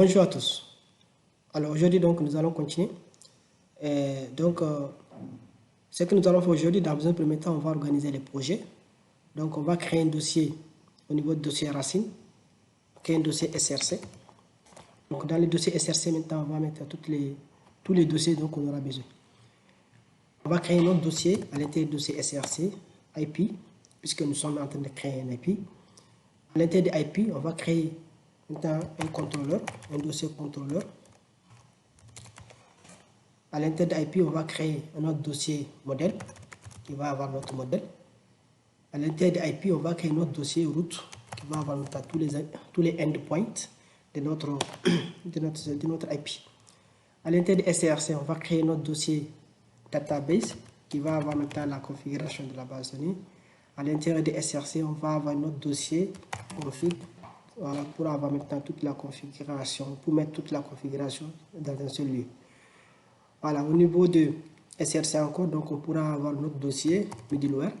Bonjour à tous. Alors aujourd'hui donc nous allons continuer. Ce que nous allons faire aujourd'hui, dans un premier temps, on va organiser les projets. Donc on va créer un dossier au niveau du dossier racine, créer un dossier SRC. Donc dans le dossier SRC maintenant, on va mettre tous les dossiers dont on aura besoin. On va créer un autre dossier à l'intérieur du dossier SRC, IP, puisque nous sommes en train de créer un IP. À l'intérieur de IP, on va créer maintenant un contrôleur, un dossier contrôleur. À l'intérieur de IP, on va créer un autre dossier modèle qui va avoir notre modèle. À l'intérieur de IP, on va créer un autre dossier route qui va avoir tous les endpoints de notre IP. À l'intérieur de SRC, on va créer notre dossier database qui va avoir maintenant la configuration de la base de données. À l'intérieur de SRC, on va avoir notre dossier config, voilà, pour avoir maintenant toute la configuration, pour mettre toute la configuration dans un seul lieu. Voilà, au niveau de SRC encore, donc on pourra avoir notre dossier middleware.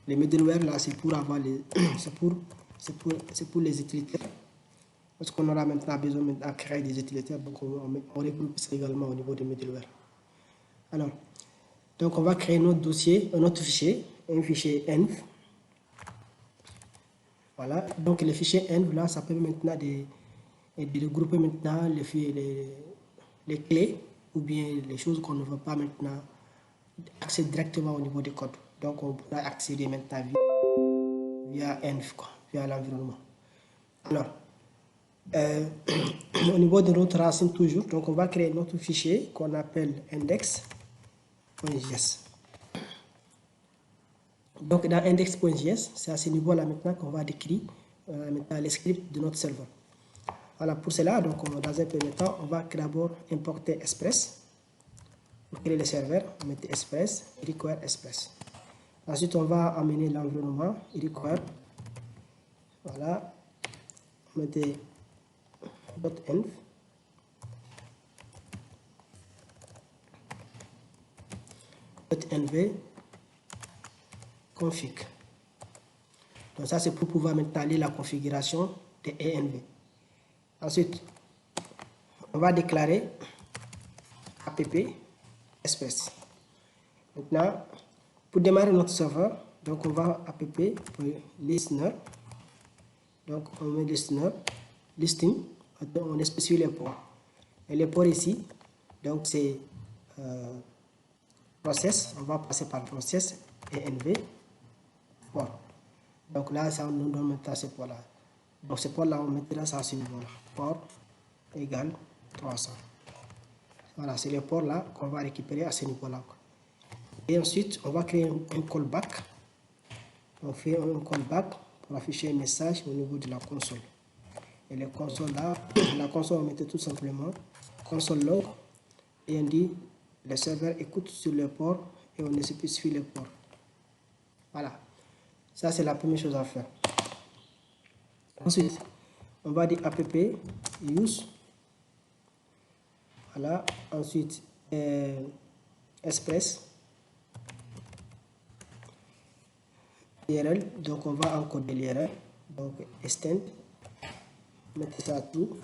Les middleware là, c'est pour avoir les, c'est pour les utilitaires. Parce qu'on aura maintenant besoin de créer des utilitaires, donc on regroupe ça également au niveau des middleware. Alors, donc on va créer notre dossier, un autre fichier, un fichier env. Voilà, donc le fichier env là, ça permet maintenant de regrouper maintenant les clés ou bien les choses qu'on ne veut pas maintenant accéder directement au niveau du code. Donc on pourra accéder maintenant via env, via l'environnement. Alors, au niveau de notre racine toujours, donc on va créer notre fichier qu'on appelle index.js. Donc dans index.js, c'est à ce niveau-là maintenant qu'on va décrire maintenant les scripts de notre serveur. Voilà, pour cela, donc dans un premier temps, on va d'abord importer Express. Pour créer le serveur, on met Express, require Express. Ensuite, on va amener l'environnement, require. Voilà, on met .env. .env config. Donc ça, c'est pour pouvoir maintenant lire la configuration de env. Ensuite, on va déclarer app express. Maintenant, pour démarrer notre serveur, donc on va app listener. Donc on met listener, listing, on spécifie les ports. Et les ports ici, donc c'est process, on va passer par process et env port. Donc là, ça nous donne maintenant ce port là. Donc ce port là, on mettra ça à ce niveau là. Port égale 300. Voilà, c'est le port là qu'on va récupérer à ce niveau là. Et ensuite, on va créer un callback. On fait un callback pour afficher un message au niveau de la console. Et la console là, la console, on mettait tout simplement console log et on dit le serveur écoute sur le port et on spécifie le port. Voilà, ça c'est la première chose à faire. Ensuite, on va dire app use. Voilà, ensuite express URL, donc on va encoder l'URL, donc extend, mettez ça à tout.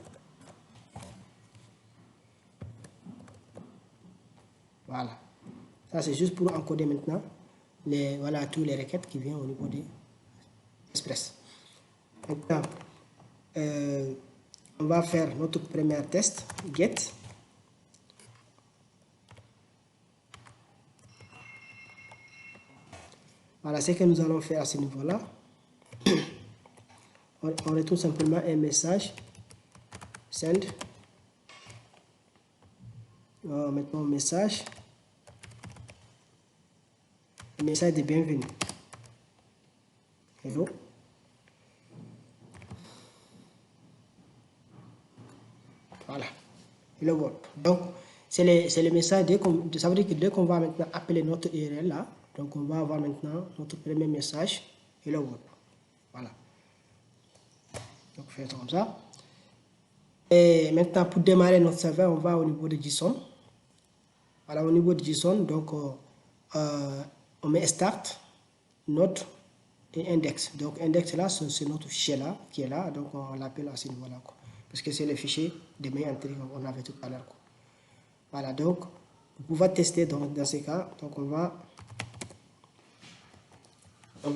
Voilà, ça c'est juste pour encoder maintenant voilà, tous les requêtes qui viennent au niveau des express. Maintenant, on va faire notre premier test, get. Voilà ce que nous allons faire à ce niveau-là. On retrouve simplement un message, send. Maintenant, un message de bienvenue. Hello. Voilà. Hello world. Donc, c'est le message, ça veut dire que dès qu'on va maintenant appeler notre URL là, donc on va avoir maintenant notre premier message, hello world. Voilà. Donc, faites comme ça. Et maintenant, pour démarrer notre serveur, on va au niveau de JSON. Voilà, au niveau de JSON, donc on met start, note et index. Donc, index là, c'est notre fichier là qui est là, donc on l'appelle à ce niveau-là. parce que c'est le fichier de main entrée qu'on avait tout à l'heure. Voilà, donc vous pouvez tester dans ces cas. Donc on va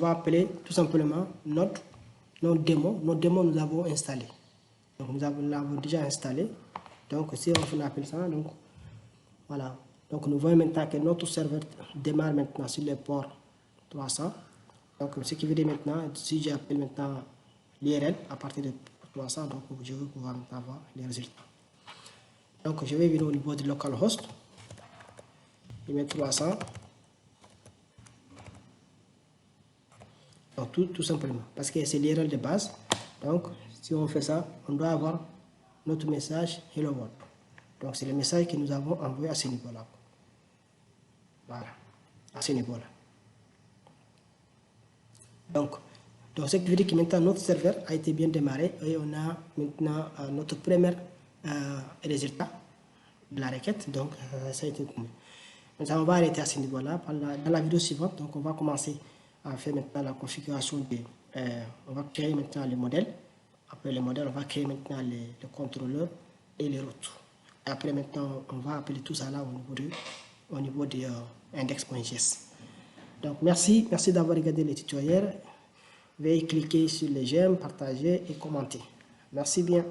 appeler tout simplement notre démo. Notre démo, nous avons installé. Donc nous l'avons déjà installé. Donc si on appelle ça, donc voilà. Donc nous voyons maintenant que notre serveur démarre maintenant sur le port 300. Donc ce qui veut dire maintenant, si j'appelle maintenant l'URL à partir de 300, donc je vais pouvoir maintenant voir les résultats. Donc je vais venir au niveau de localhost et mettre 300. Donc tout simplement, parce que c'est l'URL de base. Donc si on fait ça, on doit avoir notre message Hello World. Donc c'est le message que nous avons envoyé à ce niveau-là. Voilà, à ce niveau-là. Donc ce qui veut dire que maintenant notre serveur a été bien démarré et on a maintenant notre premier résultat de la requête. Donc ça a été comblé. Maintenant on va arrêter à ce niveau-là. Dans la vidéo suivante, donc on va commencer à faire maintenant la configuration on va créer maintenant le modèle. Après le modèle, on va créer maintenant le contrôleur et les routes. Et après maintenant, on va appeler tout ça là au niveau de index.js. Donc merci d'avoir regardé le tutoriel. Veuillez cliquer sur les j'aime, partager et commenter. Merci bien.